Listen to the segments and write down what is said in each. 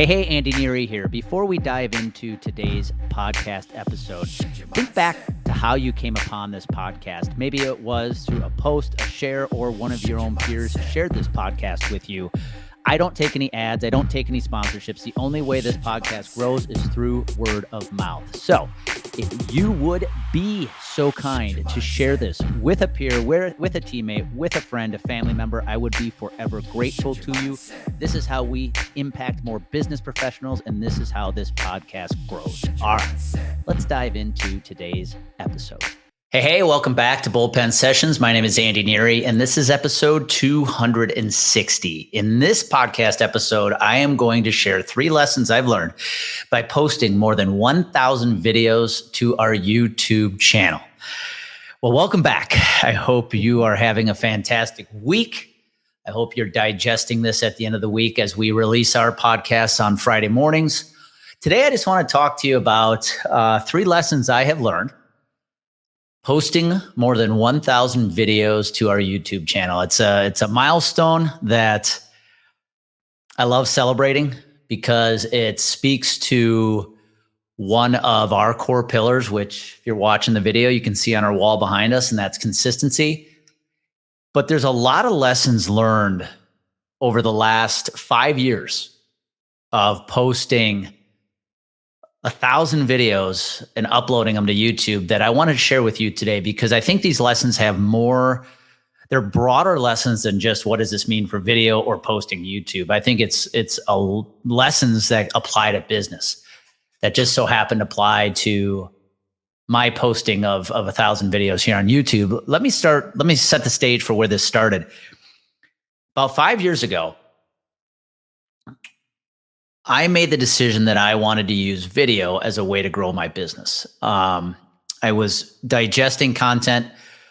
Hey, Andy Neary here. Before we dive into today's podcast episode, think back to how you came upon this podcast. Maybe it was through a post, a share, or one of your own peers shared this podcast with you. I don't take any ads. I don't take any sponsorships. The only way this podcast grows is through word of mouth. So if you would be so kind to share this with a peer, with a teammate, with a friend, a family member, I would be forever grateful to you. This is how we impact more business professionals, and this is how this podcast grows. All right, let's dive into today's episode. Hey, welcome back to Bullpen Sessions. My name is Andy Neary, and this is episode 260. In this podcast episode, I am going to share 3 lessons I've learned by posting more than 1,000 videos to our YouTube channel. Well, welcome back. I hope you are having a fantastic week. I hope you're digesting this at the end of the week as we release our podcasts on Friday mornings. Today, I just want to talk to you about 3 lessons I have learned posting more than 1,000 videos to our YouTube channel. It's a milestone that I love celebrating because it speaks to one of our core pillars, which if you're watching the video, you can see on our wall behind us, and that's consistency. But there's a lot of lessons learned over the last 5 years of posting 1,000 videos and uploading them to YouTube that I wanted to share with you today, because I think these lessons have they're broader lessons than just what does this mean for video or posting YouTube. I think it's lessons that apply to business that just so happen to apply to my posting of 1,000 videos here on YouTube. Let me set the stage for where this started. About 5 years ago, I made the decision that I wanted to use video as a way to grow my business. I was digesting content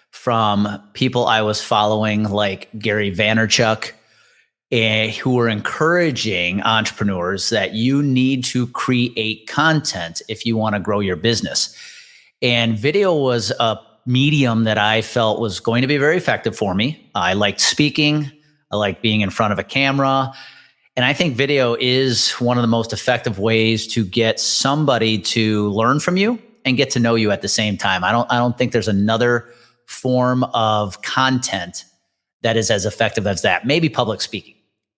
from people I was following, like Gary Vaynerchuk, who were encouraging entrepreneurs that you need to create content if you want to grow your business. And video was a medium that I felt was going to be very effective for me. I liked speaking. I liked being in front of a camera. And I think video is one of the most effective ways to get somebody to learn from you and get to know you at the same time. I don't think there's another form of content that is as effective as that. Maybe public speaking.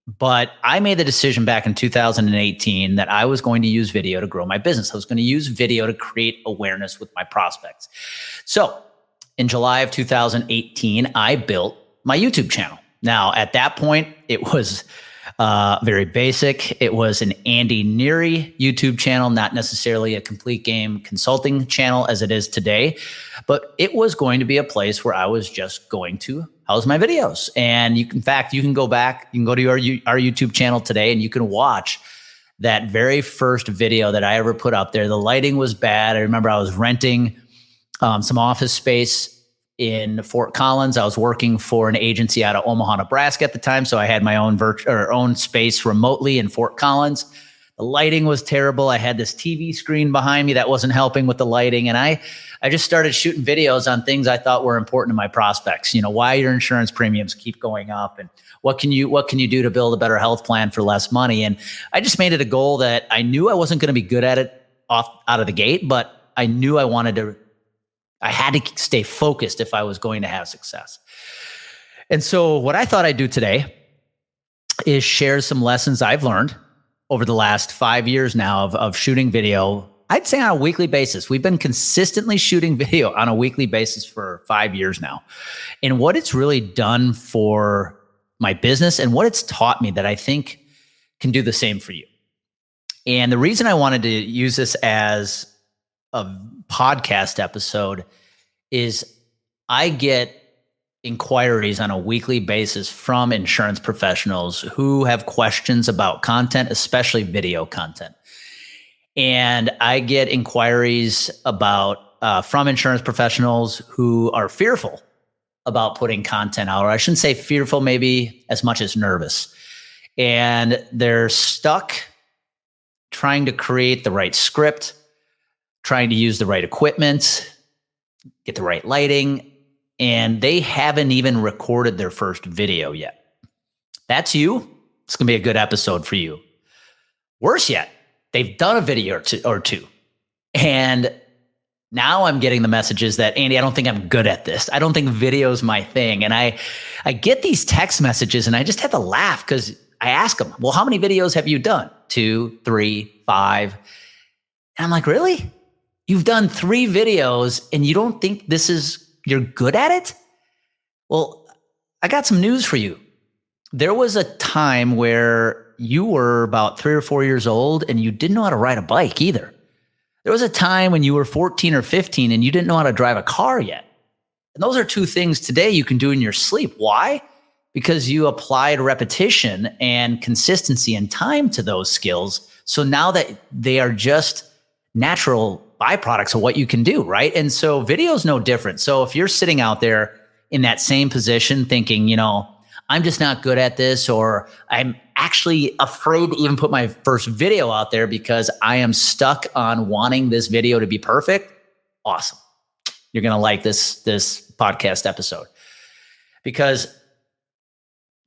But I made the decision back in 2018 that I was going to use video to grow my business. I was going to use video to create awareness with my prospects. So in July of 2018, I built my YouTube channel. Now, at that point, it was very basic. It was an Andy Neary YouTube channel, not necessarily a complete game consulting channel as it is today, but it was going to be a place where I was just going to house my videos. And you can go back, you can go to our YouTube channel today and you can watch that very first video that I ever put up there. The lighting was bad. I remember I was renting some office space in Fort Collins. I was working for an agency out of Omaha, Nebraska at the time. So I had my own space remotely in Fort Collins. The lighting was terrible. I had this TV screen behind me that wasn't helping with the lighting. And I just started shooting videos on things I thought were important to my prospects. You know, why your insurance premiums keep going up and what can you do to build a better health plan for less money? And I just made it a goal that I knew I wasn't going to be good at it out of the gate, but I knew I had to stay focused if I was going to have success. And so what I thought I'd do today is share some lessons I've learned over the last 5 years now of shooting video. I'd say on a weekly basis. We've been consistently shooting video on a weekly basis for 5 years now. And what it's really done for my business and what it's taught me that I think can do the same for you. And the reason I wanted to use this as a podcast episode is I get inquiries on a weekly basis from insurance professionals who have questions about content, especially video content. And I get inquiries from insurance professionals who are fearful about putting content out, or I shouldn't say fearful, maybe as much as nervous. And they're stuck trying to create the right script, trying to use the right equipment, get the right lighting, and they haven't even recorded their first video yet. That's you. It's going to be a good episode for you. Worse yet, they've done a video or two. And now I'm getting the messages that, Andy, I don't think I'm good at this. I don't think video's my thing. And I get these text messages and I just have to laugh because I ask them, well, how many videos have you done? 2, 3, 5. And I'm like, really? You've done 3 videos and you don't think you're good at it? Well, I got some news for you. There was a time where you were about 3 or 4 years old and you didn't know how to ride a bike either. There was a time when you were 14 or 15 and you didn't know how to drive a car yet. And those are 2 things today you can do in your sleep. Why? Because you applied repetition and consistency and time to those skills. So now that they are just natural byproducts of what you can do, right? And so video is no different. So if you're sitting out there in that same position thinking, I'm just not good at this, or I'm actually afraid to even put my first video out there because I am stuck on wanting this video to be perfect. Awesome. You're going to like this podcast episode because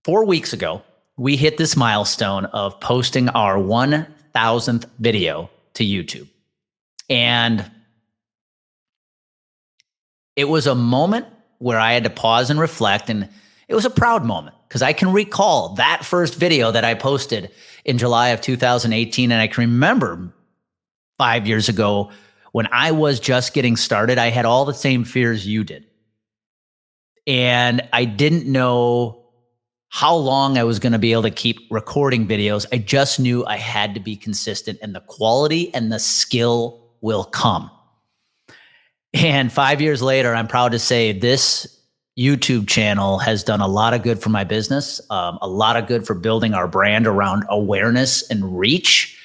4 weeks ago, we hit this milestone of posting our 1,000th video to YouTube. And it was a moment where I had to pause and reflect, and it was a proud moment because I can recall that first video that I posted in July of 2018. And I can remember 5 years ago when I was just getting started, I had all the same fears you did. And I didn't know how long I was going to be able to keep recording videos. I just knew I had to be consistent, and the quality and the skill will come. And 5 years later, I'm proud to say this YouTube channel has done a lot of good for my business, a lot of good for building our brand around awareness and reach.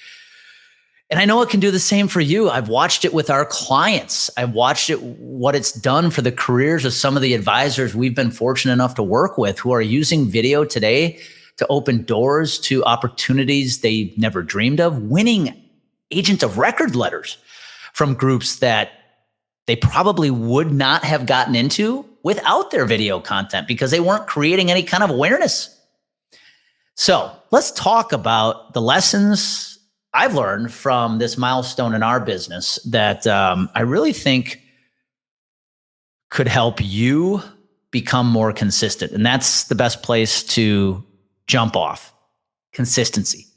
And I know it can do the same for you. I've watched it with our clients. I've watched what it's done for the careers of some of the advisors we've been fortunate enough to work with who are using video today to open doors to opportunities they never dreamed of, winning agent of record letters from groups that they probably would not have gotten into without their video content because they weren't creating any kind of awareness. So let's talk about the lessons I've learned from this milestone in our business that I really think could help you become more consistent. And that's the best place to jump off: consistency.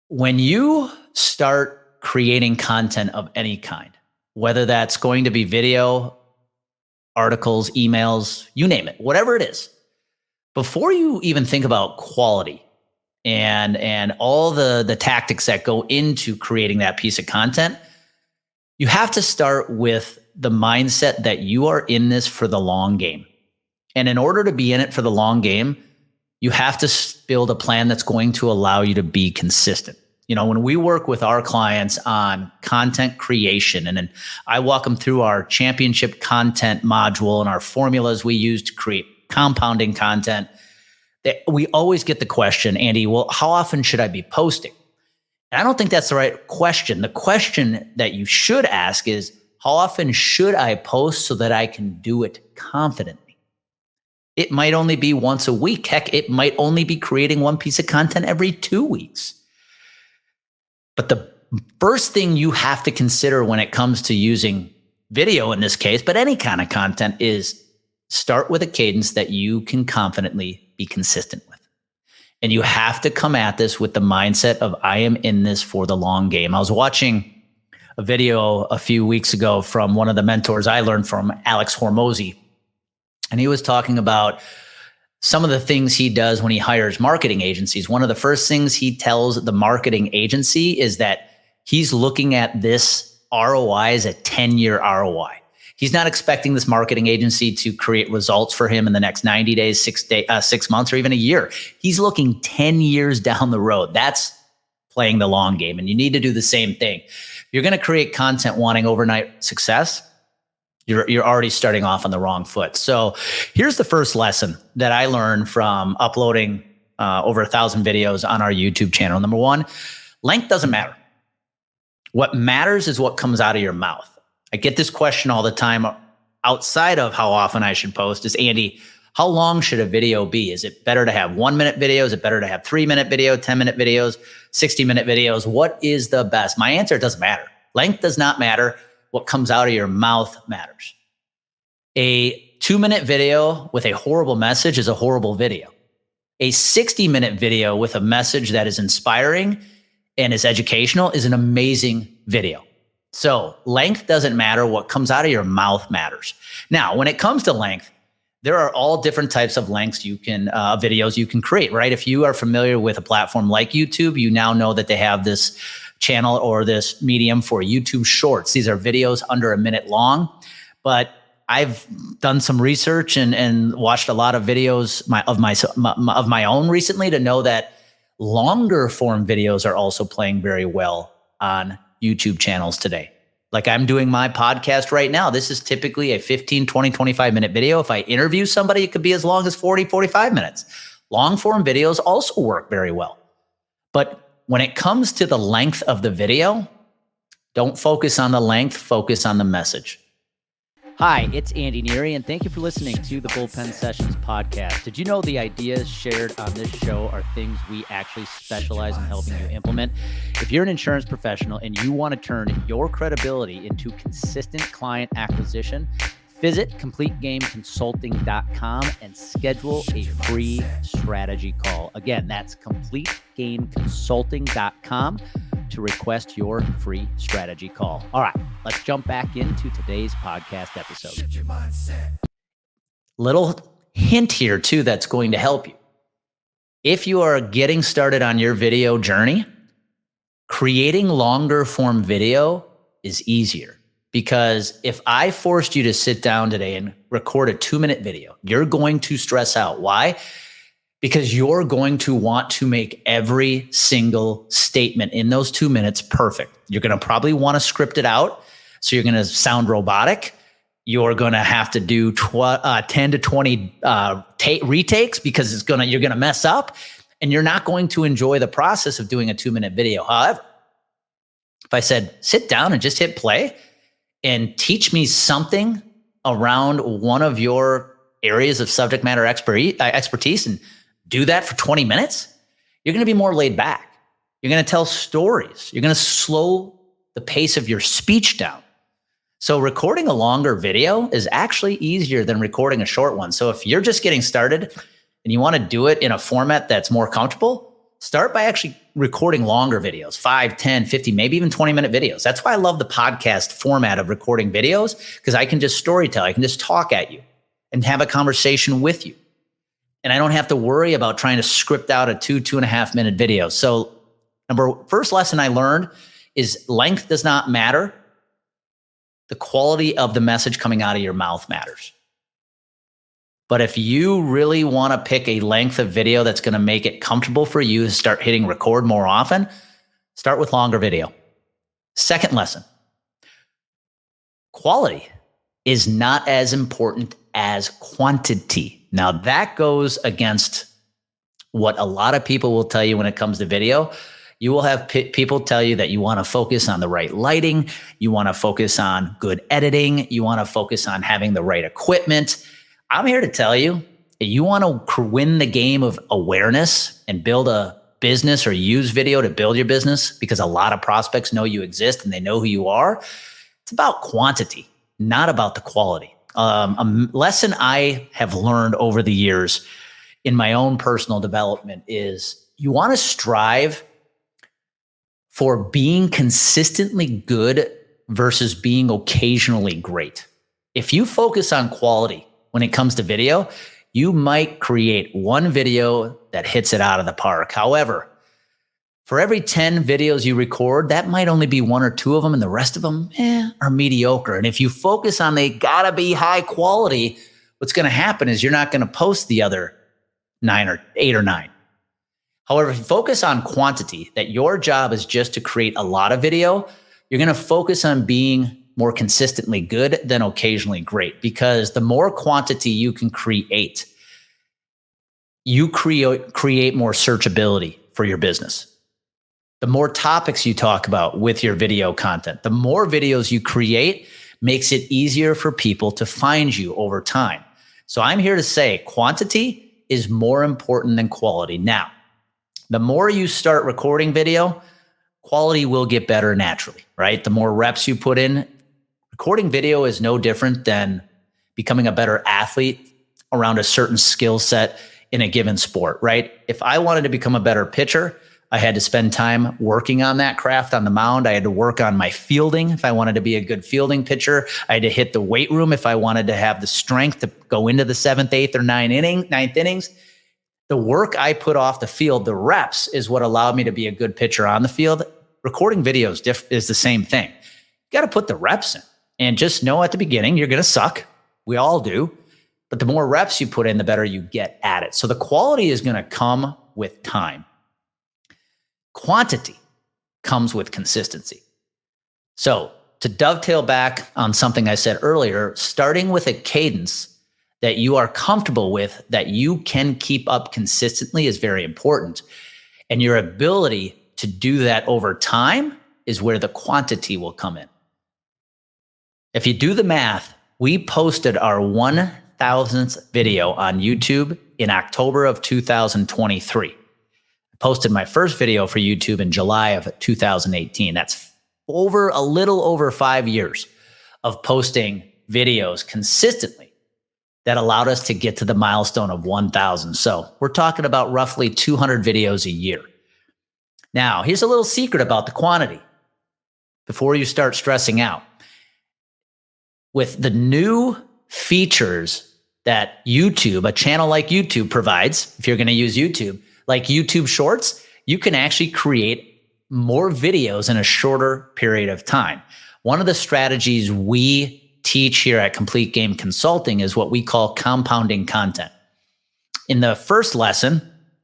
When you start creating content of any kind, whether that's going to be video, articles, emails, you name it, whatever it is, before you even think about quality and all the tactics that go into creating that piece of content, you have to start with the mindset that you are in this for the long game. And in order to be in it for the long game, you have to build a plan that's going to allow you to be consistent. When we work with our clients on content creation, and then I walk them through our championship content module and our formulas we use to create compounding content, we always get the question, Andy, well, how often should I be posting? And I don't think that's the right question. The question that you should ask is, how often should I post so that I can do it confidently? It might only be once a week. Heck, it might only be creating one piece of content every 2 weeks. But the first thing you have to consider when it comes to using video in this case, but any kind of content, is start with a cadence that you can confidently be consistent with. And you have to come at this with the mindset of, I am in this for the long game. I was watching a video a few weeks ago from one of the mentors I learned from, Alex Hormozy. And he was talking about some of the things he does when he hires marketing agencies. One of the first things he tells the marketing agency is that he's looking at this ROI as a 10-year ROI. He's not expecting this marketing agency to create results for him in the next 90 days, 6 months, or even a year. He's looking 10 years down the road. That's playing the long game. And you need to do the same thing. If you're going to create content wanting overnight success, you're already starting off on the wrong foot. So here's the first lesson that I learned from uploading over 1,000 videos on our YouTube channel. Number one, length doesn't matter. What matters is what comes out of your mouth. I get this question all the time outside of how often I should post is, Andy, How long should a video be? Is it better to have 1 minute videos? Is it better to have 3-minute video, 10-minute videos, 60-minute videos? What is the best? My answer, it doesn't matter. Length does not matter. What comes out of your mouth matters. A 2-minute video with a horrible message is a horrible video. A 60-minute video with a message that is inspiring and is educational is an amazing video. So length doesn't matter. What comes out of your mouth matters. Now, when it comes to length, there are all different types of lengths you can, videos you can create, right? If you are familiar with a platform like YouTube, you now know that they have this channel or this medium for YouTube Shorts. These are videos under a minute long, but I've done some research and watched a lot of videos of my own recently to know that longer form videos are also playing very well on YouTube channels today. Like I'm doing my podcast right now. This is typically a 15, 20, 25-minute video. If I interview somebody, it could be as long as 40, 45 minutes. Long form videos also work very well. But when it comes to the length of the video, don't focus on the length, focus on the message. Hi, it's Andy Neary, and thank you for listening to the Bullpen Sessions podcast. Did you know the ideas shared on this show are things we actually specialize in helping you implement? If you're an insurance professional and you want to turn your credibility into consistent client acquisition, visit CompleteGameConsulting.com and schedule a free strategy call. Again, that's CompleteGameConsulting.com to request your free strategy call. All right, let's jump back into today's podcast episode. Little hint here too that's going to help you. If you are getting started on your video journey, creating longer form video is easier. Because if I forced you to sit down today and record a 2-minute video, you're going to stress out. Why? Because you're going to want to make every single statement in those 2 minutes perfect. You're going to probably want to script it out. So you're going to sound robotic. You're going to have to do 10 to 20 retakes because you're going to mess up, and you're not going to enjoy the process of doing a 2-minute video. However, if I said, sit down and just hit play and teach me something around one of your areas of subject matter expertise and do that for 20 minutes, you're going to be more laid back. You're going to tell stories. You're going to slow the pace of your speech down. So recording a longer video is actually easier than recording a short one. So if you're just getting started and you want to do it in a format that's more comfortable, start by actually recording longer videos, 5, 10, 50, maybe even 20-minute videos. That's why I love the podcast format of recording videos, because I can just storytell. I can just talk at you and have a conversation with you. And I don't have to worry about trying to script out a 2.5 minute video. So first lesson I learned is length does not matter. The quality of the message coming out of your mouth matters. But if you really want to pick a length of video that's going to make it comfortable for you to start hitting record more often, start with longer video. Second lesson, quality is not as important as quantity. Now that goes against what a lot of people will tell you when it comes to video. You will have people tell you that you want to focus on the right lighting. You want to focus on good editing. You want to focus on having the right equipment. I'm here to tell you, if you want to win the game of awareness and build a business or use video to build your business, because a lot of prospects know you exist and they know who you are, it's about quantity, not about the quality. A lesson I have learned over the years in my own personal development is you want to strive for being consistently good versus being occasionally great. If you focus on quality when it comes to video, you might create one video that hits it out of the park. However, for every 10 videos you record, that might only be 1 or 2 of them, and the rest of them are mediocre. And if you focus on they gotta be high quality, what's gonna happen is you're not gonna post the other 9 or 8 or 9. However, if you focus on quantity, that your job is just to create a lot of video, you're gonna focus on being more consistently good than occasionally great, because the more quantity you can create, you create more searchability for your business. The more topics you talk about with your video content, the more videos you create makes it easier for people to find you over time. So I'm here to say quantity is more important than quality. Now, the more you start recording video, quality will get better naturally, right? The more reps you put in, recording video is no different than becoming a better athlete around a certain skill set in a given sport, right? If I wanted to become a better pitcher, I had to spend time working on that craft on the mound. I had to work on my fielding. If I wanted to be a good fielding pitcher, I had to hit the weight room. If I wanted to have the strength to go into the 7th, 8th, or 9th innings, the work I put off the field, the reps, is what allowed me to be a good pitcher on the field. Recording videos is the same thing. You got to put the reps in, and just know at the beginning you're going to suck. We all do. But the more reps you put in, the better you get at it. So the quality is going to come with time. Quantity comes with consistency. So to dovetail back on something I said earlier, starting with a cadence that you are comfortable with, that you can keep up consistently, is very important. And your ability to do that over time is where the quantity will come in. If you do the math, we posted our 1,000th video on YouTube in October of 2023. I posted my first video for YouTube in July of 2018. That's a little over 5 years of posting videos consistently that allowed us to get to the milestone of 1,000. So we're talking about roughly 200 videos a year. Now, here's a little secret about the quantity before you start stressing out. With the new features that YouTube, a channel like YouTube provides, if you're going to use YouTube, like YouTube Shorts, you can actually create more videos in a shorter period of time. One of the strategies we teach here at Complete Game Consulting is what we call compounding content. In the first lesson,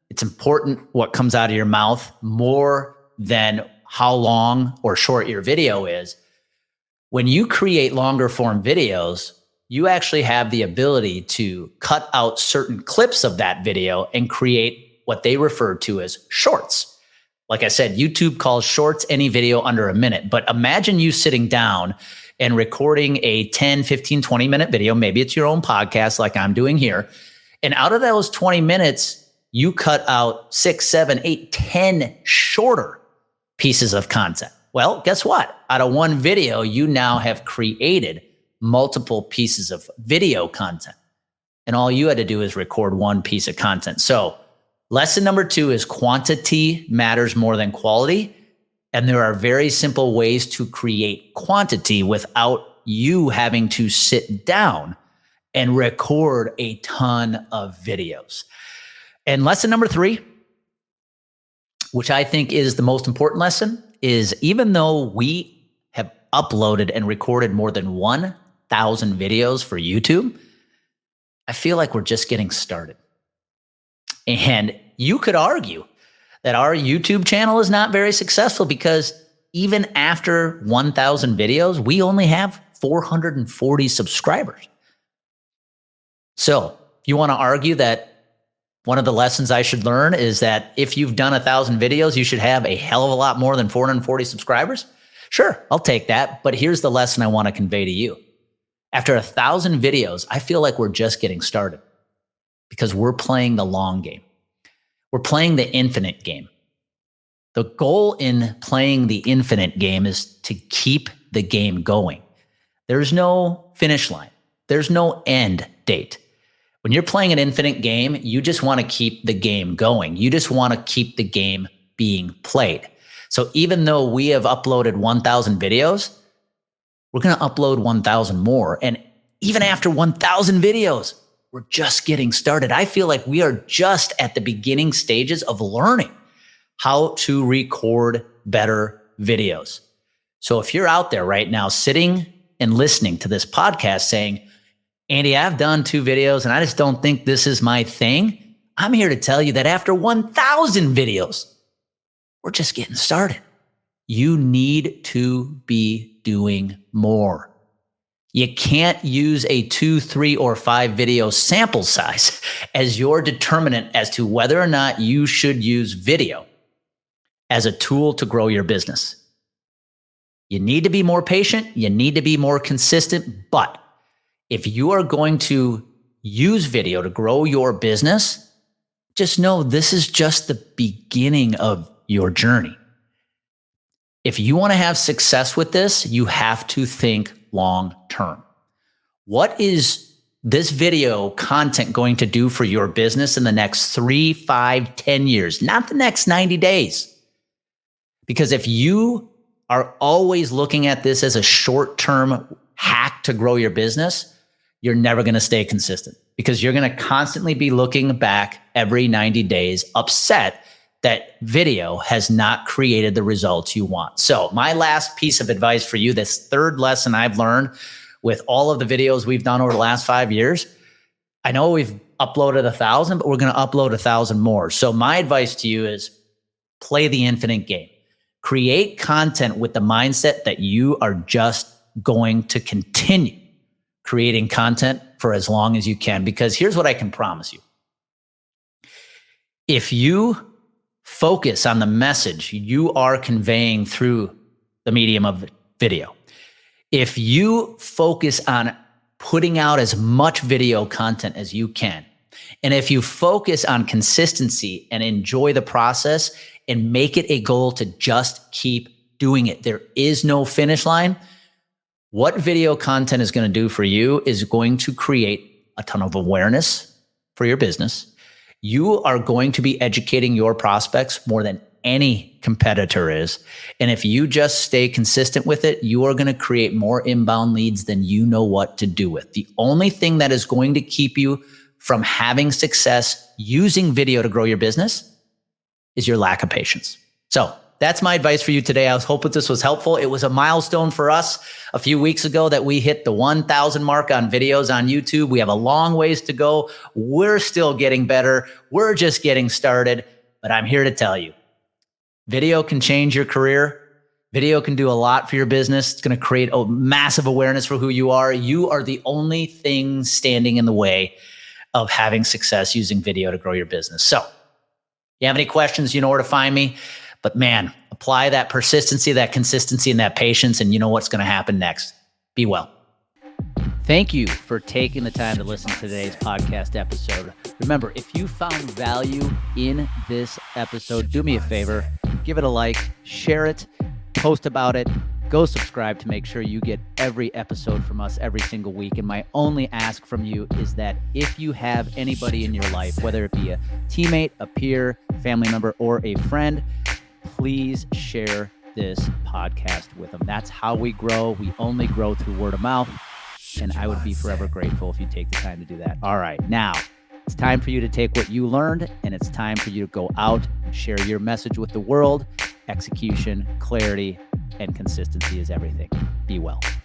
it's important what comes out of your mouth more than how long or short your video is. When you create longer form videos, you actually have the ability to cut out certain clips of that video and create what they refer to as shorts. Like I said, YouTube calls shorts any video under a minute, but imagine you sitting down and recording a 10, 15, 20-minute video. Maybe it's your own podcast like I'm doing here. And out of those 20 minutes, you cut out 6, 7, 8, 10 shorter pieces of content. Well, guess what? Out of one video, you now have created multiple pieces of video content. And all you had to do is record one piece of content. So lesson number 2 is quantity matters more than quality. And there are very simple ways to create quantity without you having to sit down and record a ton of videos. And lesson number 3, which I think is the most important lesson, is even though we have uploaded and recorded more than 1,000 videos for YouTube, I feel like we're just getting started. And you could argue that our YouTube channel is not very successful because even after 1,000 videos, we only have 440 subscribers. So if you want to argue that one of the lessons I should learn is that if you've done 1,000 videos, you should have a hell of a lot more than 440 subscribers. Sure, I'll take that. But here's the lesson I want to convey to you. After 1,000 videos, I feel like we're just getting started because we're playing the long game. We're playing the infinite game. The goal in playing the infinite game is to keep the game going. There's no finish line. There's no end date. When you're playing an infinite game, you just want to keep the game going. You just want to keep the game being played. So even though we have uploaded 1,000 videos, we're going to upload 1,000 more. And even after 1,000 videos, we're just getting started. I feel like we are just at the beginning stages of learning how to record better videos. So if you're out there right now sitting and listening to this podcast saying, Andy, I've done 2 videos and I just don't think this is my thing, I'm here to tell you that after 1,000 videos, we're just getting started. You need to be doing more. You can't use a 2, 3, or 5 video sample size as your determinant as to whether or not you should use video as a tool to grow your business. You need to be more patient. You need to be more consistent. But if you are going to use video to grow your business, just know this is just the beginning of your journey. If you want to have success with this, you have to think long term. What is this video content going to do for your business in the next 3, 5, 10 years, not the next 90 days? Because if you are always looking at this as a short-term hack to grow your business, you're never going to stay consistent, because you're going to constantly be looking back every 90 days, upset that video has not created the results you want. So my last piece of advice for you, this third lesson I've learned with all of the videos we've done over the last 5 years, I know we've uploaded 1,000, but we're going to upload 1,000 more. So my advice to you is play the infinite game. Create content with the mindset that you are just going to continue creating content for as long as you can, because here's what I can promise you. If you focus on the message you are conveying through the medium of video, if you focus on putting out as much video content as you can, and if you focus on consistency and enjoy the process and make it a goal to just keep doing it, there is no finish line. What video content is going to do for you is going to create a ton of awareness for your business. You are going to be educating your prospects more than any competitor is. And if you just stay consistent with it, you are going to create more inbound leads than you know what to do with. The only thing that is going to keep you from having success using video to grow your business is your lack of patience. So that's my advice for you today. I was hoping this was helpful. It was a milestone for us a few weeks ago that we hit the 1,000 mark on videos on YouTube. We have a long ways to go. We're still getting better. We're just getting started. But I'm here to tell you, video can change your career. Video can do a lot for your business. It's going to create a massive awareness for who you are. You are the only thing standing in the way of having success using video to grow your business. So if you have any questions, you know where to find me. But man, apply that persistency, that consistency, and that patience, and you know what's going to happen next. Be well. Thank you for taking the time to listen to today's podcast episode. Remember, if you found value in this episode, do me a favor, give it a like, share it, post about it, go subscribe to make sure you get every episode from us every single week. And my only ask from you is that if you have anybody in your life, whether it be a teammate, a peer, family member, or a friend, please share this podcast with them. That's how we grow. We only grow through word of mouth. And I would be forever grateful if you take the time to do that. All right, now it's time for you to take what you learned, and it's time for you to go out and share your message with the world. Execution, clarity, and consistency is everything. Be well.